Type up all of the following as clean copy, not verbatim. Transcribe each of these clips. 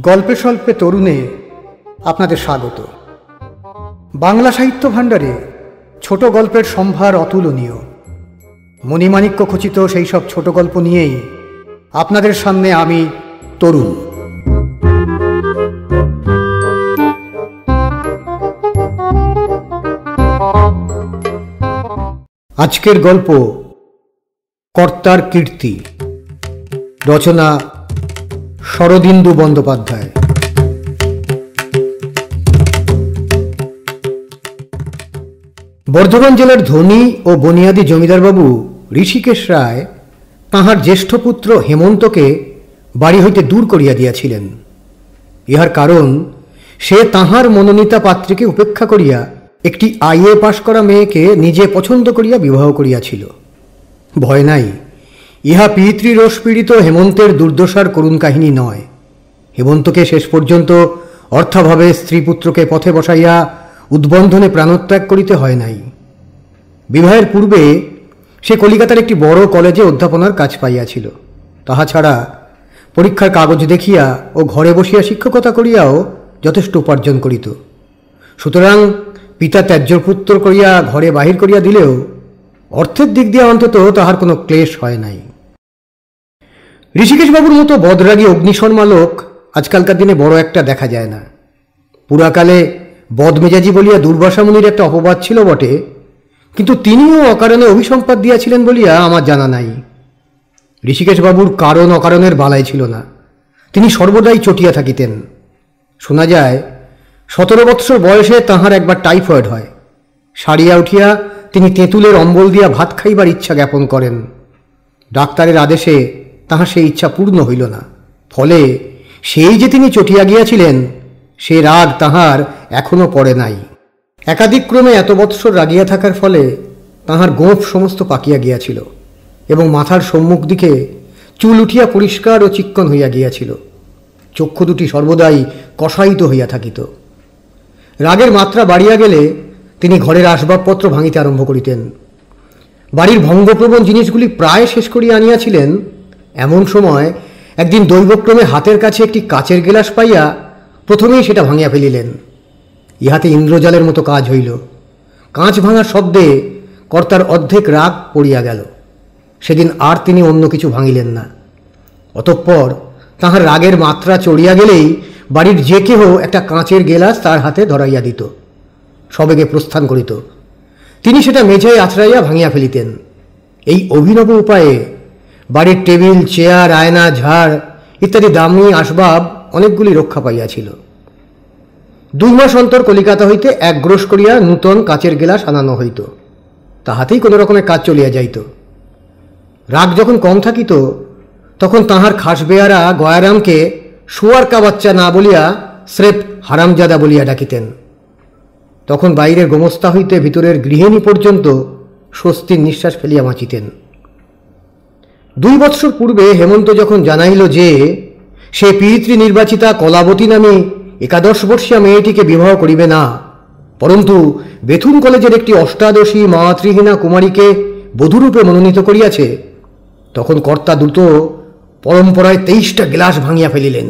গল্পে স্বল্পে তরুণে আপনাদের স্বাগত। বাংলা সাহিত্য ভাণ্ডারে ছোট গল্পের সম্ভার অতুলনীয়। মণিমাণিক্য খচিত সেই সব ছোট গল্প নিয়েই আপনাদের সামনে আমি তরুণ। আজকের গল্প কর্তার কীর্তি, রচনা শরদিন্দু বন্দ্যোপাধ্যায়। বর্ধমান জেলার ধনী ও বনিয়াদি জমিদারবাবু ঋষিকেশ রায় তাঁহার জ্যেষ্ঠ পুত্র হেমন্তকে বাড়ি হইতে দূর করিয়া দিয়াছিলেন। ইহার কারণ সে তাঁহার মনোনীতা পাত্রীকে উপেক্ষা করিয়া একটি আইএ পাশ করা মেয়েকে নিজে পছন্দ করিয়া বিবাহ করিয়াছিল। ভয় নাই, ইহা পিতৃরোষপীড়িত হেমন্তের দুর্দশার করুণ কাহিনী নয়। হেমন্তকে শেষ পর্যন্ত অর্থাভাবে স্ত্রীপুত্রকে পথে বসাইয়া উদ্বন্ধনে প্রাণত্যাগ করিতে হয় নাই। বিবাহের পূর্বে সে কলিকাতার একটি বড় কলেজে অধ্যাপনার কাজ পাইয়াছিল। তাহা ছাড়া পরীক্ষার কাগজ দেখিয়া ও ঘরে বসিয়া শিক্ষকতা করিয়াও যথেষ্ট উপার্জন করিত। সুতরাং পিতা ত্যায্যপুত্র করিয়া ঘরে বাহির করিয়া দিলেও অর্থের দিক দিয়ে অন্তত তাহার কোনো ক্লেশ হয় নাই। ঋষিকেশবাবুর মতো বদরাগী অগ্নিশর্মা লোক আজকালকার দিনে বড় একটা দেখা যায় না। পুরাকালে বদমেজাজি বলিয়া দুর্বাসা মুনির একটা অপবাদ ছিল বটে, কিন্তু তিনিও অকারণে অভিসম্পাদ দিয়াছিলেন বলিয়া আমার জানা নাই। ঋষিকেশবাবুর কারণ অকারণের বালাই ছিল না, তিনি সর্বদাই চটিয়া থাকিতেন। শোনা যায় 17 বৎসর বয়সে তাঁহার একবার টাইফয়েড হয়। সারিয়া উঠিয়া তিনি তেঁতুলের অম্বল দিয়া ভাত খাইবার ইচ্ছা জ্ঞাপন করেন। ডাক্তারের আদেশে তাহার সেই ইচ্ছা পূর্ণ হইল না। ফলে সেই যে তিনি চটিয়া গিয়াছিলেন সে রাগ তাহার এখনো পড়ে নাই। একাদিক্রমে এত বৎসর রাগিয়া থাকার ফলে তাহার গোঁফ সমস্ত পাকিয়া গিয়াছিল এবং মাথার সম্মুখ দিকে চুল উঠিয়া পরিষ্কার ও চিক্কণ হইয়া গিয়াছিল। চক্ষু দুটি সর্বদাই কষায়িত হইয়া থাকিত। রাগের মাত্রা বাড়িয়া গেলে তিনি ঘরের আসবাবপত্র ভাঙিতে আরম্ভ করিতেন। বাড়ির ভঙ্গপ্রবণ জিনিসগুলি প্রায় শেষ করিয়া আনিয়াছিলেন। এমন সময় একদিন দৈবক্রমে হাতের কাছে একটি কাচের গেলাস পাইয়া প্রথমেই সেটা ভাঙিয়া ফেলিলেন। ইহাতে ইন্দ্রজালের মতো কাজ হইল। কাঁচ ভাঙার শব্দে কর্তার অর্ধেক রাগ পড়িয়া গেল। সেদিন আর তিনি অন্য কিছু ভাঙিলেন না। অতঃপর তাহার রাগের মাত্রা চড়িয়া গেলেই বাড়ির যে কেহ একটা কাঁচের গেলাস তার হাতে ধরাইয়া দিত, সবেগে প্রস্থান করিত। তিনি সেটা মেঝায় আছড়াইয়া ভাঙিয়া ফেলিতেন। এই অভিনব উপায়ে বাড়ির টেবিল, চেয়ার, আয়না, ঝাড় ইত্যাদি দামি আসবাব অনেকগুলি রক্ষা পাইয়াছিল। 2 মাস অন্তর কলিকাতা হইতে একগ্রোশ করিয়া নূতন কাচের গেলাস আনানো হইত। তাহাতেই কোনো রকমের কাজ চলিয়া যাইত। রাগ যখন কম থাকিত তখন তাহার খাস বেয়ারা গয়ারামকে শুয়ারকা বাচ্চা না বলিয়া স্রেফ হারামজাদা বলিয়া ডাকিতেন। তখন বাইরের গোমস্তা হইতে ভিতরের গৃহিণী পর্যন্ত স্বস্তির নিঃশ্বাস ফেলিয়া বাঁচিতেন। 2 বৎসর পূর্বে হেমন্ত যখন জানাইল যে সে পিতৃ নির্বাচিতা কলাবতী নামে 11 বর্ষীয়া মেয়েটিকে বিবাহ করিবে না, পরন্তু বেথুন কলেজের একটি অষ্টাদশী মাতৃহীনা কুমারীকে বধূরূপে মনোনীত করিয়াছে, তখন কর্তা দ্রুত পরম্পরায় 23টা গ্লাস ভাঙিয়া ফেলিলেন।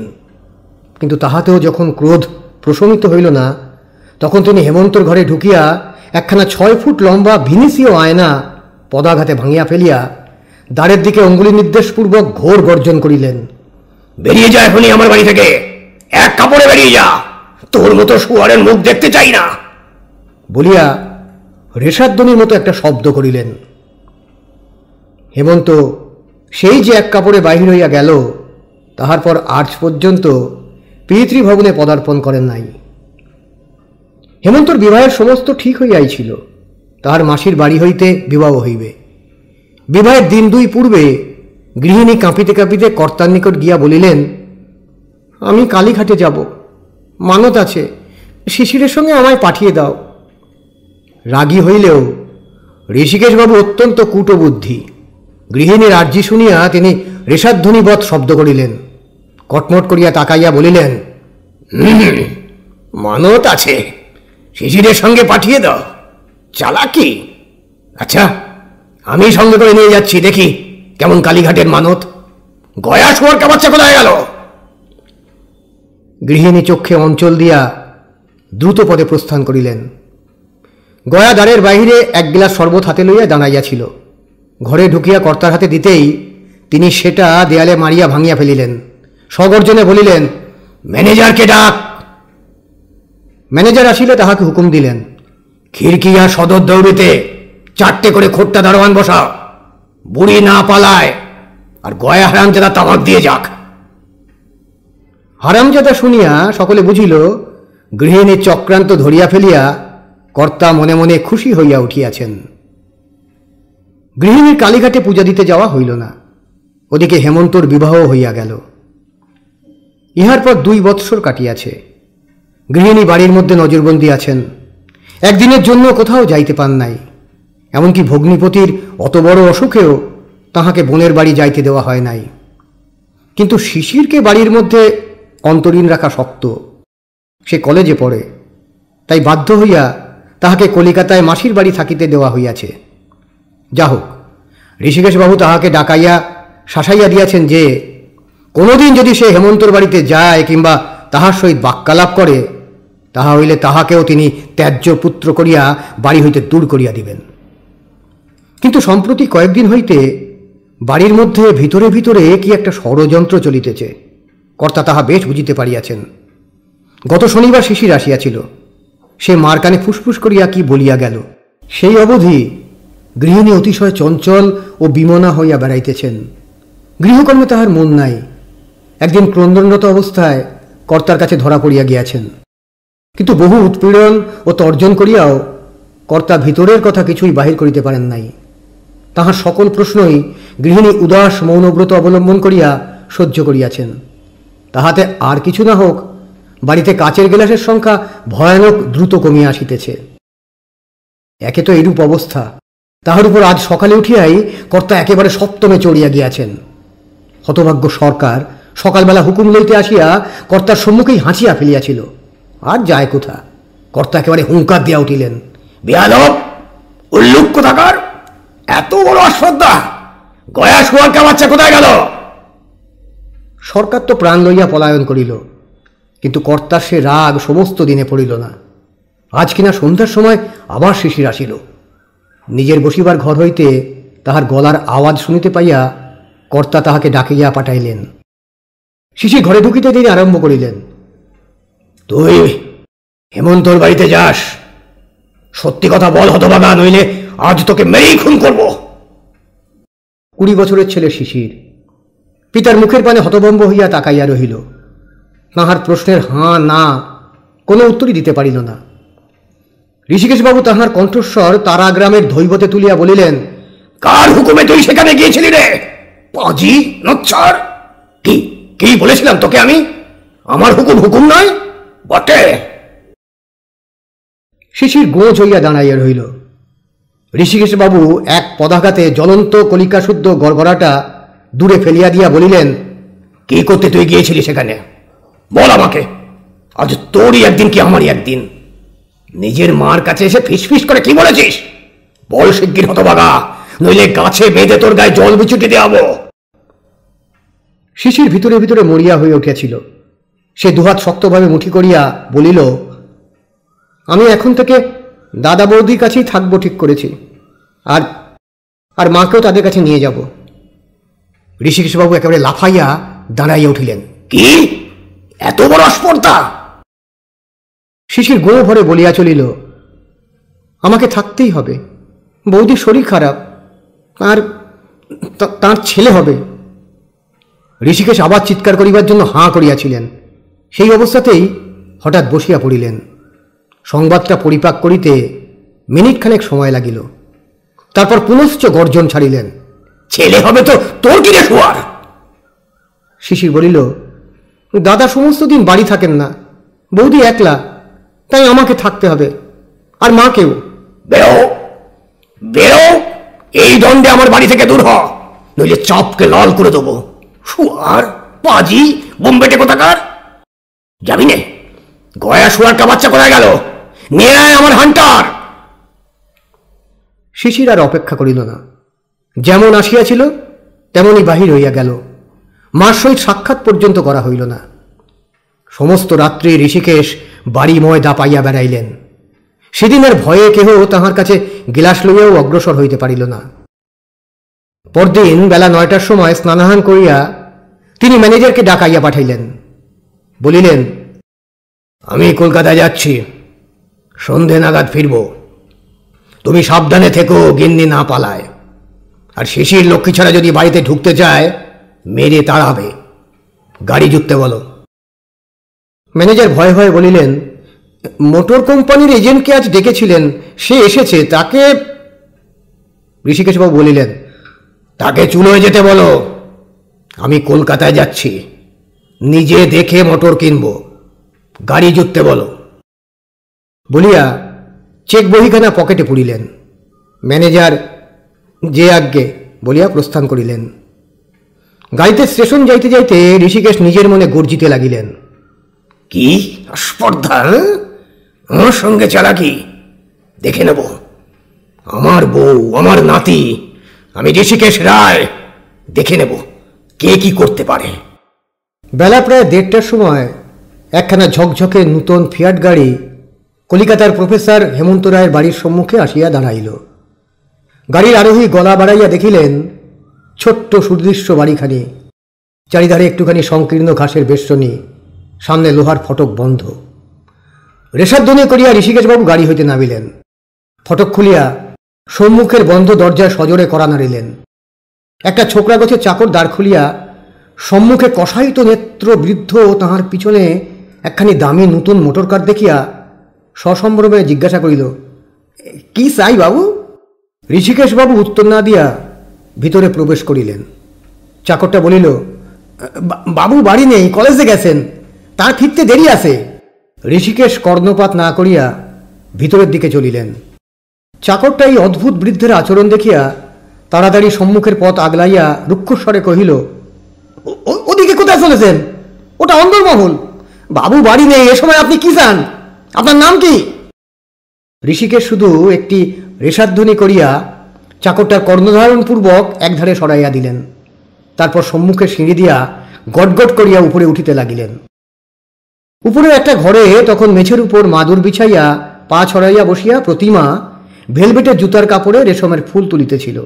কিন্তু তাহাতেও যখন ক্রোধ প্রশমিত হইল না, তখন তিনি হেমন্তর ঘরে ঢুকিয়া একখানা 6 ফুট লম্বা ভিনিসীয় আয়না পদাঘাতে ভাঙিয়া ফেলিয়া দ্বারের দিকে অঙ্গুলি নির্দেশপূর্বক ঘোর গর্জন করিলেন, বেরিয়ে যা এখনই আমার বাড়ি থেকে, এক কাপড়ে বেরিয়ে যা, তোর মতো শুয়ারের মুখ দেখতে চাই না বলিয়া রেশাধ্বনির মতো একটা শব্দ করিলেন। হেমন্ত সেই যে এক কাপড়ে বাহির হইয়া গেল, তাহার পর আজ পর্যন্ত পিতৃভবনে পদার্পণ করেন নাই। হেমন্তর বিবাহের সমস্ত ঠিক হইয়াছিল। তাহার মাসির বাড়ি হইতে বিবাহ হইবে। বিবাহের দিন 2 পূর্বে গৃহিণী কাঁপিতে কাঁপিতে কর্তার নিকট গিয়া বলিলেন, আমি কালীঘাটে যাব, মানত আছে, শিশিরের সঙ্গে আমায় পাঠিয়ে দাও। রাগী হইলেও ঋষিকেশবাবু অত্যন্ত কূটবুদ্ধি। গৃহিণীর আর্জি শুনিয়া তিনি রেশাধ্বনিবৎ শব্দ করিলেন। কটমট করিয়া তাকাইয়া বলিলেন, মানত আছে, শিশিরের সঙ্গে পাঠিয়ে দাও, চালাকি। আচ্ছা, আমি সঙ্গে করে নিয়ে যাচ্ছি, দেখি কেমন কালীঘাটের মানত। গয়া শুয়ারকা বাচ্চা কোথায় গেল? গৃহিণী চক্ষে অঞ্চল দিয়া দ্রুত পদে প্রস্থান করিলেন। গয়া দ্বারের বাহিরে এক গ্লাস শরবত হাতে লইয়া দাঁড়াইয়াছিল। ঘরে ঢুকিয়া কর্তার হাতে দিতেই তিনি সেটা দেয়ালে মারিয়া ভাঙিয়া ফেলিলেন। সগর্জনে বলিলেন, ম্যানেজারকে ডাক। ম্যানেজার আসিলে তাহাকে হুকুম দিলেন, খিড়কিয়া সদর দৌড়িতে 4টে করে খোট্টা দারোয়ান বসা, বুড়ি না পালায়, আর গয়া হারামজাদা তামাক দিয়ে যাক। হারামজাদা শুনিয়া সকলে বুঝিল গৃহিণীর চক্রান্ত ধরিয়া ফেলিয়া কর্তা মনে মনে খুশি হইয়া উঠিয়াছেন। গৃহিণীর কালীঘাটে পূজা দিতে যাওয়া হইল না। ওদিকে হেমন্তর বিবাহ হইয়া গেল। ইহার পর 2 বৎসর কাটিয়াছে। গৃহিণী বাড়ির মধ্যে নজরবন্দি আছেন। একদিনের জন্য কোথাও যাইতে পান নাই। এমনকি ভগ্নিপতির অত বড় অসুখেও তাহাকে বোনের বাড়ি যাইতে দেওয়া হয় নাই। কিন্তু শিশিরকে বাড়ির মধ্যে অন্তরীণ রাখা শক্ত। সে কলেজে পড়ে, তাই বাধ্য হইয়া তাহাকে কলিকাতায় মাসির বাড়ি থাকিতে দেওয়া হইয়াছে। যা হোক, ঋষিকেশবাবু তাহাকে ডাকাইয়া শাসাইয়া দিয়াছেন যে কোনোদিন যদি সে হেমন্তর বাড়িতে যায় কিংবা তাহার সহিত বাক্যালাপ করে, তাহা হইলে তাহাকেও তিনি ত্যায্য পুত্র করিয়া বাড়ি হইতে দূর করিয়া দিবেন। কিন্তু সম্প্রতি কয়েকদিন হইতে বাড়ির মধ্যে ভিতরে ভিতরে কি একটা ষড়যন্ত্র চলিতেছে। কর্তা তাহা বেশ বুঝিতে পারিয়াছেন। গত শনিবার শিশির আসিয়াছিল। সে মার কানে ফুসফুস করিয়া কি বলিয়া গেল। সেই অবধি গৃহিণী অতিশয় চঞ্চল ও বিমনা হইয়া বেড়াইতেছেন। গৃহকর্মে তাহার মন নাই। একদিন ক্রন্দনরত অবস্থায় কর্তার কাছে ধরা পড়িয়া গিয়াছেন। কিন্তু বহু উৎপীড়ন ও তর্জন করিয়াও কর্তা ভিতরের কথা কিছুই বাহির করিতে পারেন নাই। তাহার সকল প্রশ্নই গৃহিণী উদাস মৌনব্রত অবলম্বন করিয়া সহ্য করিয়াছেন। তাহাতে আর কিছু না হোক, বাড়িতে কাচের গ্লাসের সংখ্যা ভয়ানক দ্রুত কমিয়া আসিতেছে। একে তো এইরূপ অবস্থা, তাহার উপর আজ সকালে উঠিয়াই কর্তা একেবারে সপ্তমে চড়িয়া গিয়াছেন। হতভাগ্য সরকার সকালবেলা হুকুম লইতে আসিয়া কর্তার সম্মুখেই হাসিয়া ফেলিয়াছিল। আর যায় কোথা, কর্তা একেবারে হুঙ্কার দিয়া উঠিলেন, বেয়াদব, উল্লুক কোথাকার, এত বড় অশ্রদ্ধা, গয়া শুয়ারকা বাচ্চা কোথায় গেল? সরকার তো প্রাণ লইয়া পলায়ন করিল, কিন্তু কর্তার সে রাগ সমস্ত দিনে পড়িল না। আজ কিনা সন্ধ্যার সময় আবার শিশির আসিল। নিজের বসিবার ঘর হইতে তাহার গলার আওয়াজ শুনিতে পাইয়া কর্তা তাহাকে ডাকিয়া পাঠাইলেন। শিশির ঘরে ঢুকিতে তিনি আরম্ভ করিলেন, তুই হেমন্তর বাড়িতে যাস, সত্যি কথা বল হতভাগা, নইলে আজ তোকে মেরেই খুন করব। 20 বছরের ছেলে শিশির পিতার মুখের পানে হতভম্ব হইয়া তাকাইয়া রহিল। তাহার প্রশ্নের হাঁ না কোনো উত্তরই দিতে পারিল না। ঋষিকেশবাবু তাহার কণ্ঠস্বর তারাগ্রামের ধৈবতে তুলিয়া বলিলেন, কার হুকুমে তুই সেখানে গিয়েছিলি রে পাজি নচ্ছার? কি কি বলেছিলাম তোকে আমি? আমার হুকুম হুকুম নয় বটে। শিশির গোঁজ হইয়া দাঁড়াইয়া রহিল। ঋষিকেশবাবু এক পদাঘাতে জ্বলন্ত কলিকা শুদ্ধ গড়গড়াটা দূরে ফেলিয়া দিয়া বলিলেন, কি করতে তুই গিয়েছিলি সেখানে? বল আমাকে। আজ তোরই একদিন কি আমারই একদিন? নিজের মার কাছে এসে ফিসফিস করে কি বলেছিস? বল শিগগির হতভাগা, নইলে গাছে বেঁধে তোর গায়ে জল বিছুটি দেওয়াবো। শিশির ভিতরে ভিতরে মরিয়া হয়ে উঠিয়াছিল। সে দুহাত শক্তভাবে মুঠি করিয়া বলিল, আমি এখন থেকে দাদা বৌদির কাছেই থাকবো ঠিক করেছি, আর আর মাকেও তাদের কাছে নিয়ে যাব। ঋষিকেশবাবু একেবারে লাফাইয়া দাঁড়াইয়া উঠিলেন, কি এত বড় স্পর্ধা? শিশির গো ভরে বলিয়া চলিল, আমাকে থাকতেই হবে, বৌদির শরীর খারাপ, আর তার ছেলে হবে। ঋষিকেশ আবার চিৎকার করিবার জন্য হাঁ করিয়াছিলেন। সেই অবস্থাতেই হঠাৎ বসিয়া পড়িলেন। সংবাদটা পরিপাক করিতে মিনিটখানেক সময় লাগিল। তারপর পুনশ্চ গর্জন ছাড়িলেন, ছেলে হবে তো তোর কি রে শুয়ার? শিশির বলিল, দাদা সমস্ত দিন বাড়ি থাকেন না, বৌদি একলা, তাই আমাকে থাকতে হবে, আর মাকেও। বেরো বেরো, এই দণ্ডে আমার বাড়ি থেকে দূর হ, নইলে চাপকে লাল করে দেবো। শুয়ার পাজি বোম্বেটে কোথাকার, যাবি নে? গয়া শুয়ারকা বাচ্চা কোথায় গেল? নিয়ে আয় আমার হান্টার। শিশির আর অপেক্ষা করিল না। যেমন আসিয়াছিল তেমনই বাহির হইয়া গেল। মার সহিত সাক্ষাৎ পর্যন্ত করা হইল না। সমস্ত রাত্রি ঋষিকেশ বাড়িময় দাপাইয়া বেড়াইলেন। সেদিনের ভয়ে কেহ তাহার কাছে গিলাস লইয়াও অগ্রসর হইতে পারিল না। পরদিন বেলা 9টার সময় স্নানাহান করিয়া তিনি ম্যানেজারকে ডাকাইয়া পাঠাইলেন। বলিলেন, আমি কলকাতায় যাচ্ছি, সন্ধে নাগাদ ফিরব। তুমি সাবধানে থেকো, গিন্নি না পালায়। আর শিশির লক্ষ্মী ছাড়া যদি বাড়িতে ঢুকতে চায় মেরে তাড়াবে। গাড়ি জুটতে বলো। ম্যানেজার ভয়ে ভয়ে বলিলেন, মোটর কোম্পানির এজেন্টকে আজ ডেকেছিলেন, সে এসেছে, তাকে। ঋষিকেশবাবু বলিলেন, তাকে চুলোয় যেতে বলো। আমি কলকাতায় যাচ্ছি, নিজে দেখে মোটর কিনব। গাড়ি জুটতে বলো। বলিয়া চেক বহিখানা পকেটে পুরিলেন। ম্যানেজার যে আজ্ঞে বলিয়া প্রস্থান করিলেন। গাড়িতে স্টেশন যাইতে যাইতে ঋষিকেশ নিজের মনে গর্জিতে লাগিলেন, কি স্পর্ধা! আমার সঙ্গে চালাকি! দেখে নেব। আমার বউ, আমার নাতি, আমি ঋষিকেশ রায়, দেখে নেব কে কি করতে পারে। বেলা প্রায় 1:30টার সময় একখানা ঝকঝকে নূতন ফিয়াট গাড়ি কলিকাতার প্রফেসর হেমন্ত রায়ের বাড়ির সম্মুখে আসিয়া দাঁড়াইল। গাড়ির আরোহী গলা বাড়াইয়া দেখিলেন ছোট্ট সুদৃশ্য বাড়িখানি, চারিধারে একটুখানি সংকীর্ণ ঘাসের বেষ্টনী, সামনে লোহার ফটক বন্ধ। রেশাধ্বনি করিয়া ঋষিকেশবাবু গাড়ি হইতে নামিলেন। ফটক খুলিয়া সম্মুখের বন্ধ দরজায় সজোরে কড়া নাড়িলেন। একটা ছোকরা গোছের চাকর দ্বার খুলিয়া সম্মুখে কষায়িত নেত্র বৃদ্ধ ও তাহার পিছনে একখানি দামি নূতন মোটর কার দেখিয়া সসম্ভ্রমে জিজ্ঞাসা করিল, কি চাই বাবু? ঋষিকেশবাবু উত্তর না দিয়া ভিতরে প্রবেশ করিলেন। চাকরটা বলিল, বাবু বাড়ি নেই, কলেজে গেছেন, তার ফিরতে দেরি আছে। ঋষিকেশ কর্ণপাত না করিয়া ভিতরের দিকে চলিলেন। চাকরটা এই অদ্ভুত বৃদ্ধের আচরণ দেখিয়া তাড়াতাড়ি সম্মুখের পথ আগলাইয়া রুক্ষস্বরে কহিল, ওদিকে কোথায় চলেছেন? ওটা অন্দরমহল। বাবু বাড়ি নেই, এ সময় আপনি কি চান? আপনার নাম কি? ঋষিকেশ শুধু একটি রেশাধ্বনি করিয়া চাকরটার কর্ণধারণপূর্বক একধারে সরাইয়া দিলেন। তারপর সম্মুখে সিঁড়ি দিয়া গটগট করিয়া উপরে উঠিতে লাগিলেন। উপরের একটা ঘরে তখন মেঝের উপর মাদুর বিছাইয়া পা ছড়াইয়া বসিয়া প্রতিমা ভেলভেটের জুতার কাপড়ে রেশমের ফুল তুলিতেছিল।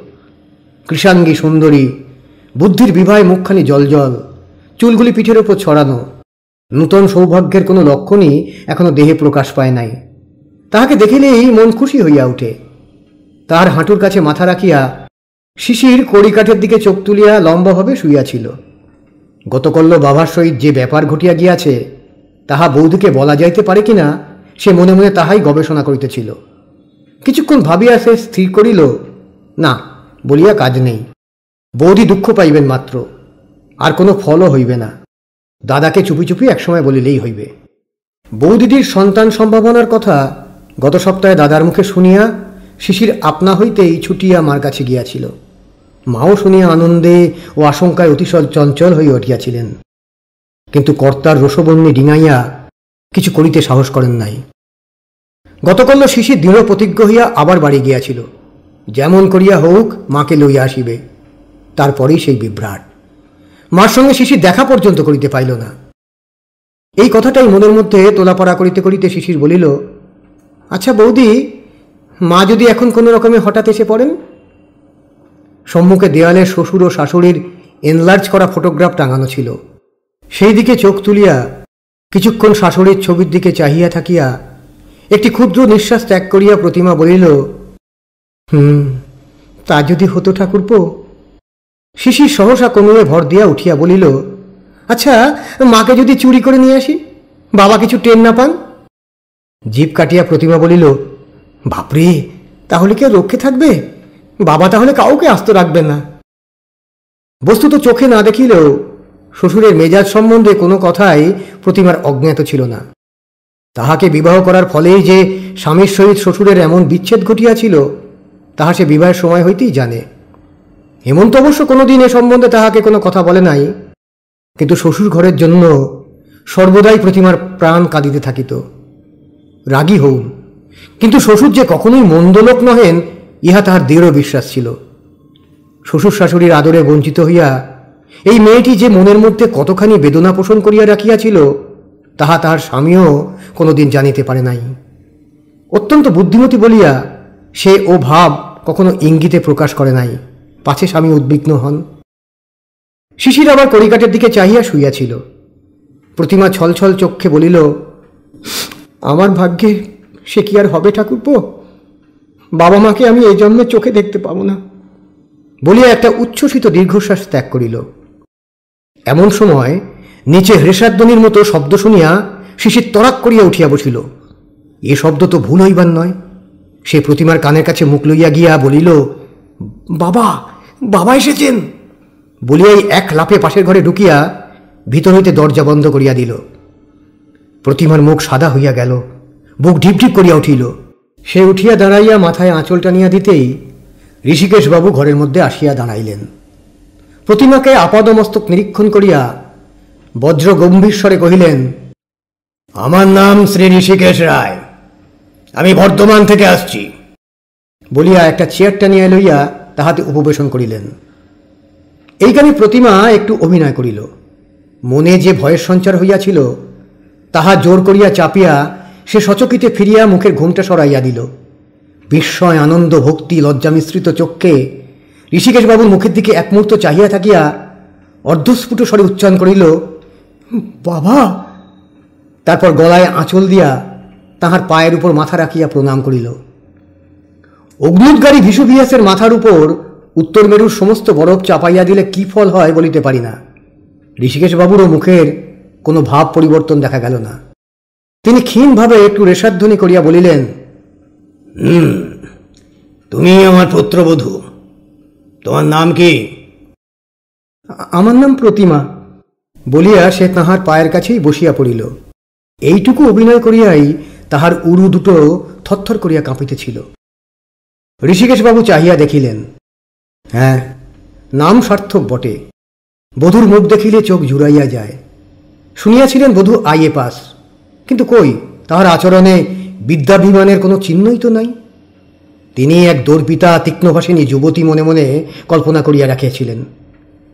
কৃষাঙ্গী সুন্দরী, বুদ্ধির বিভায় মুখখানি জলজল, চুলগুলি পিঠের ওপর ছড়ানো। নূতন সৌভাগ্যের কোনো লক্ষণই এখনো দেহে প্রকাশ পায় নাই। তাহাকে দেখিলেই মন খুশি হইয়া উঠে। তাহার হাঁটুর কাছে মাথা রাখিয়া শিশির কড়িকাঠের দিকে চোখ তুলিয়া লম্বাভাবে শুইয়াছিল। গতকল্য বাবার সহিত যে ব্যাপার ঘটিয়া গিয়াছে তাহা বৌদিকে বলা যাইতে পারে কিনা সে মনে মনে তাহাই গবেষণা করিতেছিল। কিছুক্ষণ ভাবিয়া সে স্থির করিল, না বলিয়া কাজ নেই। বৌদি দুঃখ পাইবেন মাত্র, আর কোনো ফলও হইবে না। দাদাকে চুপি চুপি একসময় বলিলেই হইবে। বৌদিদির সন্তান সম্ভাবনার কথা গত সপ্তাহে দাদার মুখে শুনিয়া শিশির আপনা হইতেই ছুটিয়া মার কাছে গিয়াছিল। মাও শুনিয়া আনন্দে ও আশঙ্কায় অতিশয় চঞ্চল হইয়া উঠিয়াছিলেন, কিন্তু কর্তার রসবন্যী ডিঙাইয়া কিছু করিতে সাহস করেন নাই। গতকাল শিশির দৃঢ় প্রতিজ্ঞ হইয়া আবার বাড়ি গিয়াছিল, যেমন করিয়া হোক মাকে লইয়া আসিবে। তারপরেই সেই বিভ্রাট। মার সঙ্গে শিশির দেখা পর্যন্ত করিতে পাইল না। এই কথাটাই মনের মধ্যে তোলাপড়া করিতে করিতে শিশির বলিল, আচ্ছা বৌদি, মা যদি এখন কোনো রকমে হঠাৎ এসে পড়েন? সম্মুখে দেয়ালে শ্বশুর ও শাশুড়ির এনলার্জ করা ফটোগ্রাফ টাঙানো ছিল। সেই দিকে চোখ তুলিয়া কিছুক্ষণ শাশুড়ির ছবির দিকে চাহিয়া থাকিয়া একটি ক্ষুদ্র নিঃশ্বাস ত্যাগ করিয়া প্রতিমা বলিল, তা যদি হতো ঠাকুরপো। শিশির সহসা কোমরে ভর দিয়া উঠিয়া বলিল, আচ্ছা মাকে যদি চুরি করে নিয়ে আসি, বাবা কিছু টের না পান? জিভ কাটিয়া প্রতিমা বলিল, বাপরে, তাহলে কি আর রক্ষে থাকবে? বাবা তাহলে কাউকে আস্ত রাখবেন না। বস্তুত চোখে না দেখিলেও শ্বশুরের মেজাজ সম্বন্ধে কোনো কথাই প্রতিমার অজ্ঞাত ছিল না। তাহাকে বিবাহ করার ফলেই যে স্বামীর সহিত শ্বশুরের এমন বিচ্ছেদ ঘটিয়াছিল তাহা সে বিবাহের সময় হইতেই জানে। হেমন্ত অবশ্য কোনোদিন এ সম্বন্ধে তাহাকে কোনো কথা বলে নাই, কিন্তু শ্বশুর ঘরের জন্য সর্বদাই প্রতিমার প্রাণ কাঁদিতে থাকিত। রাগী হউন, কিন্তু শ্বশুর যে কখনোই মন্দ লোক নহেন ইহা তাহার দৃঢ় বিশ্বাস ছিল। শ্বশুর শাশুড়ির আদরে বঞ্চিত হইয়া এই মেয়েটি যে মনের মধ্যে কতখানি বেদনা পোষণ করিয়া রাখিয়াছিল তাহা তাহার স্বামীও কোনোদিন জানিতে পারে নাই। অত্যন্ত বুদ্ধিমতী বলিয়া সে ও ভাব কখনো ইঙ্গিতে প্রকাশ করে নাই, পাছে স্বামী উদ্বিগ্ন হন। শিশির আবার কড়িকাঠের দিকে চাহিয়া শুইয়াছিল। প্রতিমা ছলছল চক্ষে বলিল, আমার ভাগ্যে সে কি আর হবে ঠাকুরপো? বাবা মাকে আমি এই জন্মে চোখে দেখতে পাবো না বলিয়া একটা উচ্ছ্বসিত দীর্ঘশ্বাস ত্যাগ করিল। এমন সময় নিচে হৃষাধ্বনির মতো শব্দ শুনিয়া শিশির তরাক করিয়া উঠিয়া বসিল। এ শব্দ তো ভুল হইবার নয়। সে প্রতিমার কানের কাছে মুখ লইয়া গিয়া বলিল, বাবা, বাবা এসেছেন বলিয়াই এক লাফে পাশের ঘরে ঢুকিয়া ভিতর হইতে দরজা বন্ধ করিয়া দিল। প্রতিমার মুখ সাদা হইয়া গেল, বুক ঢিপঢিপ করিয়া উঠিল। সে উঠিয়া দাঁড়াইয়া মাথায় আঁচল টানিয়া দিতেই ঋষিকেশবাবু ঘরের মধ্যে আসিয়া দাঁড়াইলেন। প্রতিমাকে আপাদমস্তক নিরীক্ষণ করিয়া বজ্র গম্ভীর স্বরে কহিলেন, আমার নাম শ্রী ঋষিকেশ রায়, আমি বর্ধমান থেকে আসছি বলিয়া একটা চেয়ার টানিয়া লইয়া তাহাতে উপবেশন করিলেন। এইখানে প্রতিমা একটু অভিনয় করিল। মনে যে ভয়ের সঞ্চার হইয়াছিল তাহা জোর করিয়া চাপিয়া সে সচকিতে ফিরিয়া মুখের ঘুমটা সরাইয়া দিল। বিস্ময়, আনন্দ, ভক্তি, লজ্জা মিশ্রিত চক্ষে ঋষিকেশবাবুর মুখের দিকে এক মুহূর্ত চাহিয়া থাকিয়া অর্ধস্ফুট স্বরে উচ্চারণ করিল, বাবা। তারপর গলায় আঁচল দিয়া তাহার পায়ের উপর মাথা রাখিয়া প্রণাম করিল। অগ্নুদ্গারী ভীষুভিয়াসের মাথার উপর উত্তর মেরুর সমস্ত বরফ চাপাইয়া দিলে কি ফল হয় বলিতে পারি না। ঋষিকেশবাবুরও মুখের কোনো ভাব পরিবর্তন দেখা গেল না। তিনি ক্ষীণভাবে একটু রেশাধ্বনি করিয়া বলিলেন, তুমি আমার পুত্রবধূ, তোমার নাম কি? আমার নাম প্রতিমা বলিয়া সে তাহার পায়ের কাছেই বসিয়া পড়িল। এইটুকু অভিনয় করিয়াই তাহার উরু দুটো থরথর করিয়া কাঁপিতেছিল। ঋষিকেশবাবু চাহিয়া দেখিলেন, হ্যাঁ, নাম সার্থক বটে। বধূর মুখ দেখিলে চোখ জুড়াইয়া যায়। শুনিয়াছিলেন বধূ আইএ পাস, কিন্তু কই, তাহার আচরণে বিদ্যাভিমানের কোনো চিহ্নই তো নাই। তিনি এক দর্পিতা তীক্ষ্ণভাষিনী যুবতী মনে মনে কল্পনা করিয়া রাখিয়াছিলেন।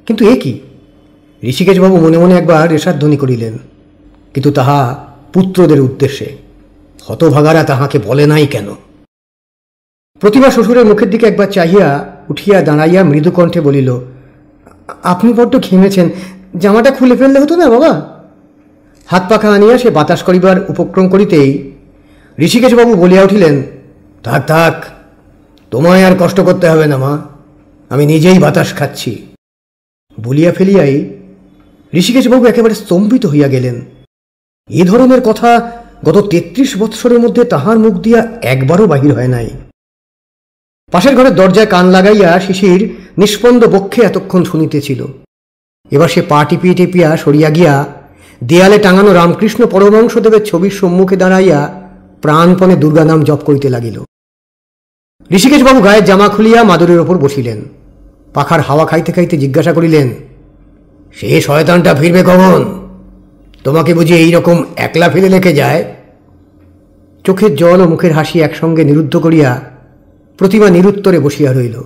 কিন্তু এ কি? ঋষিকেশবাবু মনে মনে একবার রেশাধ্বনি করিলেন, কিন্তু তাহা পুত্রদের উদ্দেশ্যে। হতভাগারা তাহাকে বলে নাই কেন? প্রতিমা শ্বশুরের মুখের দিকে একবার চাহিয়া উঠিয়া দাঁড়াইয়া মৃদুকণ্ঠে বলিল, আপনি বড্ড ঘেমেছেন, জামাটা খুলে ফেললে হতো না বাবা? হাত পাখা আনিয়া সে বাতাস করিবার উপক্রম করিতেই ঋষিকেশবাবু বলিয়া উঠিলেন, থাক থাক, তোমায় আর কষ্ট করতে হবে না মা, আমি নিজেই বাতাস খাচ্ছি বলিয়া ফেলিয়াই ঋষিকেশবাবু একেবারে স্তম্ভিত হইয়া গেলেন। এ ধরনের কথা গত ৩৩ বৎসরের মধ্যে তাহার মুখ দিয়া একবারও বাহির হয় নাই। পাশের ঘরের দরজায় কান লাগাইয়া শিশির নিষ্পন্দ বক্ষে এতক্ষণ শুনিতেছিল। এবার সে পা টিপিয়া টিপিয়া সরিয়া গিয়া দেয়ালে টাঙানো রামকৃষ্ণ পরমহংসদেবের ছবির সম্মুখে দাঁড়াইয়া প্রাণপণে দুর্গা নাম জপ করিতে লাগিল। ঋষিকেশবাবু গায়ের জামা খুলিয়া মাদুরের ওপর বসিলেন। পাখার হাওয়া খাইতে খাইতে জিজ্ঞাসা করিলেন, সে শয়তানটা ফিরবে কখন? তোমাকে বুঝি এইরকম একলা ফেলে রেখে যায়? চোখের জল ও মুখের হাসি একসঙ্গে নিরুদ্ধ করিয়া প্রতিমা নিরুত্তরে বসিয়া রইল।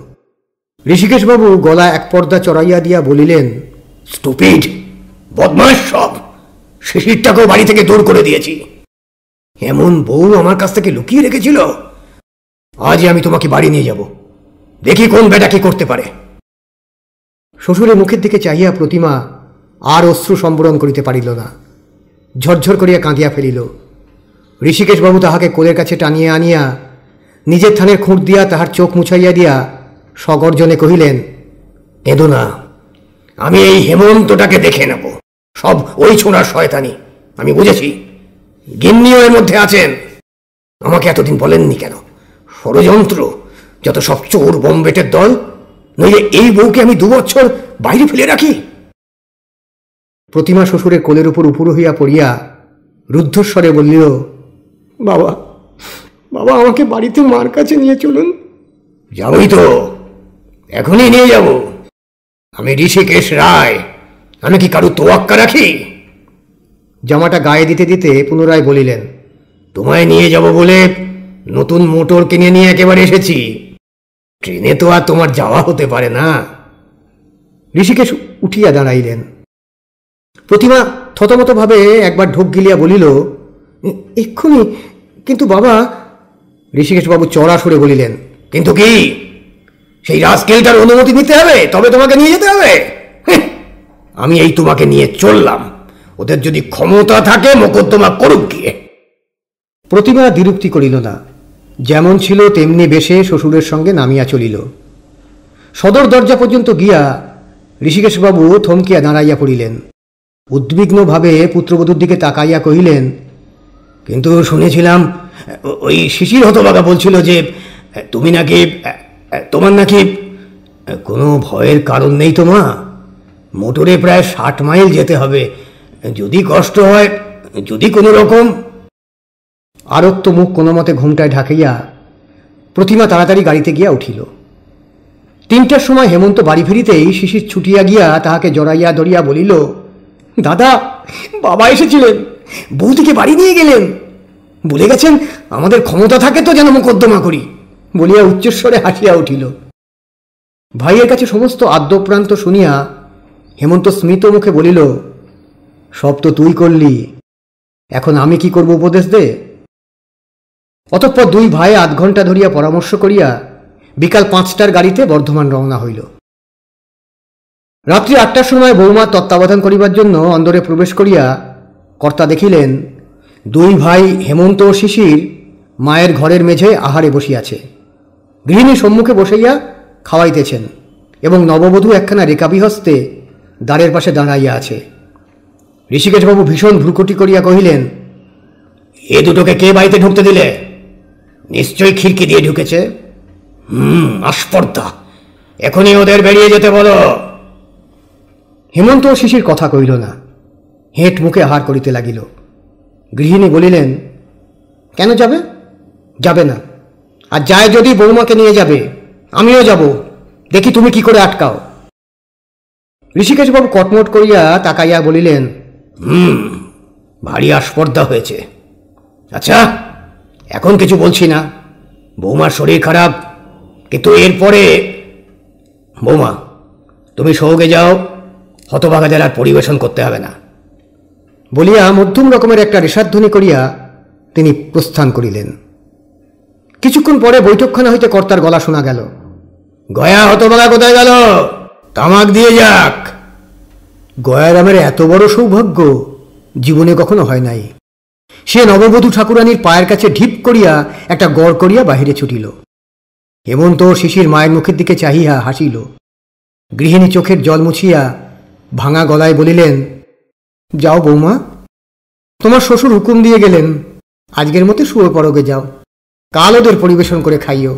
ঋষিকেশবাবু গলা এক পর্দা চড়াইয়া দিয়া বলিলেন, স্টুপিড, বদমাশ সব, শিশিরটাকেও বাড়ি থেকে দূর করে দিয়েছি। এমন বউ আমার কাছ থেকে লুকিয়ে রেখেছিল। আজই আমি তোমাকে বাড়ি নিয়ে যাব, দেখি কোন বেটা কি করতে পারে। শ্বশুরের মুখের দিকে চাহিয়া প্রতিমা আর অশ্রু সম্বরণ করিতে পারিল না, ঝরঝর করিয়া কাঁদিয়া ফেলিল। ঋষিকেশবাবু তাহাকে কোলের কাছে টানিয়া আনিয়া নিজের থানের খুঁট দিয়া তাহার চোখ মুছাইয়া দিয়া সগর্জনে কহিলেন, কেঁদো না, আমি এই হেমন্তটাকে দেখে নেব। সব ওই ছোঁড়ার শয়তানি, আমি বুঝেছি। গিন্নিও এর মধ্যে আছেন। আমাকে এতদিন বলেননি কেন? ষড়যন্ত্র, যত সব চোর বোমবেটের দল, নইলে এই বউকে আমি 2 বছর বাইরে ফেলে রাখি। প্রতিমা শ্বশুরের কোলের উপর উপুর হইয়া পড়িয়া রুদ্ধস্বরে বলিল, বাবা, বাবা, আমাকে বাড়িতে মার কাছে নিয়ে চলুন। যাবই তো, এখনই নিয়ে যাব। আমি ঋষিকেশ রায়, আমি কি কারু তোয়াক্কা রাখি? জামাটা গায়ে দিতে দিতে পুনরায় বলিলেন, তোমায় নিয়ে যাব বলে নতুন মোটর কিনে নিয়ে একেবারে এসেছি। ট্রেনে তো আর তোমার যাওয়া হতে পারে না। ঋষিকেশ উঠিয়া দাঁড়াইলেন। প্রতিমা থতমতভাবে একবার ঢোক গিলিয়া বলিল, এক্ষুনি। কিন্তু বাবা। ঋষিকেশবাবু চড়া সুরে বলিলেন, কিন্তু কি? সেই রাস্কেলটার অনুমতি নিতে হবে, তবে তোমাকে নিয়ে যেতে হবে? আমি এই তোমাকে নিয়ে চললাম, ওদের যদি ক্ষমতা থাকে মোকদ্দমা করুক গিয়ে। প্রতিমা দ্বিরুক্তি করিল না, যেমন ছিল তেমনি বেশে শ্বশুরের সঙ্গে নামিয়া চলিল। সদর দরজা পর্যন্ত গিয়া ঋষিকেশবাবু থমকিয়া দাঁড়াইয়া পড়িলেন। উদ্বিগ্নভাবে পুত্রবধূর দিকে তাকাইয়া কহিলেন, কিন্তু শুনেছিলাম ওই শিশির হতভাগা বলছিল যে তুমি নাকি, তোমার নাকি কোনো ভয়ের কারণ নেই তো মা? মোটরে প্রায় 60 মাইল যেতে হবে, যদি কষ্ট হয়, যদি কোনো রকম। আরক্ত মুখ কোনো মতে ঘুমটায় ঢাকাইয়া প্রতিমা তাড়াতাড়ি গাড়িতে গিয়া উঠিল। 3টার সময় হেমন্ত বাড়ি ফিরিতেই শিশির ছুটিয়া গিয়া তাহাকে জড়াইয়া ধরিয়া বলিল, দাদা, বাবা এসেছিলেন, বৌদিকে বাড়ি নিয়ে গেলেন, বলে গেছেন আমাদের ক্ষমতা থাকে তো যেন মোকদ্দমা করি, বলিয়া উচ্চস্বরে হাসিয়া উঠিল। ভাইয়ের কাছে সমস্ত আদ্যপ্রান্ত শুনিয়া হেমন্ত স্মিত মুখে বলিল, সব তো তুই করলি, এখন আমি কি করব উপদেশ দে। অতঃপর 2 ভাই আধ ঘণ্টা ধরিয়া পরামর্শ করিয়া বিকাল 5টার গাড়িতে বর্ধমান রওনা হইল। রাত্রি 8টার সময় বৌমা তত্ত্বাবধান করিবার জন্য অন্দরে প্রবেশ করিয়া কর্তা দেখিলেন 2 ভাই হেমন্ত ও শিশির মায়ের ঘরের মেঝে আহারে বসিয়াছে। গৃহিণী সম্মুখে বসাইয়া খাওয়াইতেছেন এবং নববধূ একখানা রেকাবি হস্তে দ্বারের পাশে দাঁড়াইয়া আছে। ঋষিকেশবাবু ভীষণ ভ্রুকুটি করিয়া কহিলেন, এ দুটোকে কে বাড়িতে ঢুকতে দিলে? নিশ্চয়ই খিড়কি দিয়ে ঢুকেছে। আস্পর্ধা, এখনই ওদের বেরিয়ে যেতে বলো। হেমন্ত ও শিশির কথা কইল না, হেঁট মুখে আহার করিতে লাগিল। গৃহিণী বলিলেন, কেন যাবে? যাবে না, আর যায় যদি বৌমাকে নিয়ে যাবে, আমিও যাব, দেখি তুমি কি করে আটকাও। ঋষিকেশবাবু কটমট করিয়া তাকাইয়া বলিলেন, ভারী আস্পর্ধা হয়েছে। আচ্ছা, এখন কিছু বলছি না, বৌমার শরীর খারাপ, কিন্তু এরপরে। বৌমা, তুমি সৌগে যাও, হতভাগাদের আর পরিবেশন করতে হবে না, বলিয়া মধ্যম রকমের একটা রেশাধ্বনি করিয়া তিনি প্রস্থান করিলেন। কিছুক্ষণ পরে বৈঠকখানা হইতে কর্তার গলা শোনা গেল, গয়া হতভাগা কোথায় গেল? তামাক দিয়ে যাক। গয়ারামের এত বড় সৌভাগ্য জীবনে কখনো হয় নাই। সে নববধূ ঠাকুরানীর পায়ের কাছে ঢিপ করিয়া একটা গড় করিয়া বাহিরে ছুটিল। হেমন্ত শিশির মায়ের মুখের দিকে চাহিয়া হাসিল। গৃহিণী চোখের জল মুছিয়া ভাঙা গলায় বলিলেন, যাও বৌমা, তোমার শ্বশুর হুকুম দিয়ে গেলেন, আজকের মতো শুয়ে পড়োগে যাও, কাল ওদের পরিবেশন করে খাইও।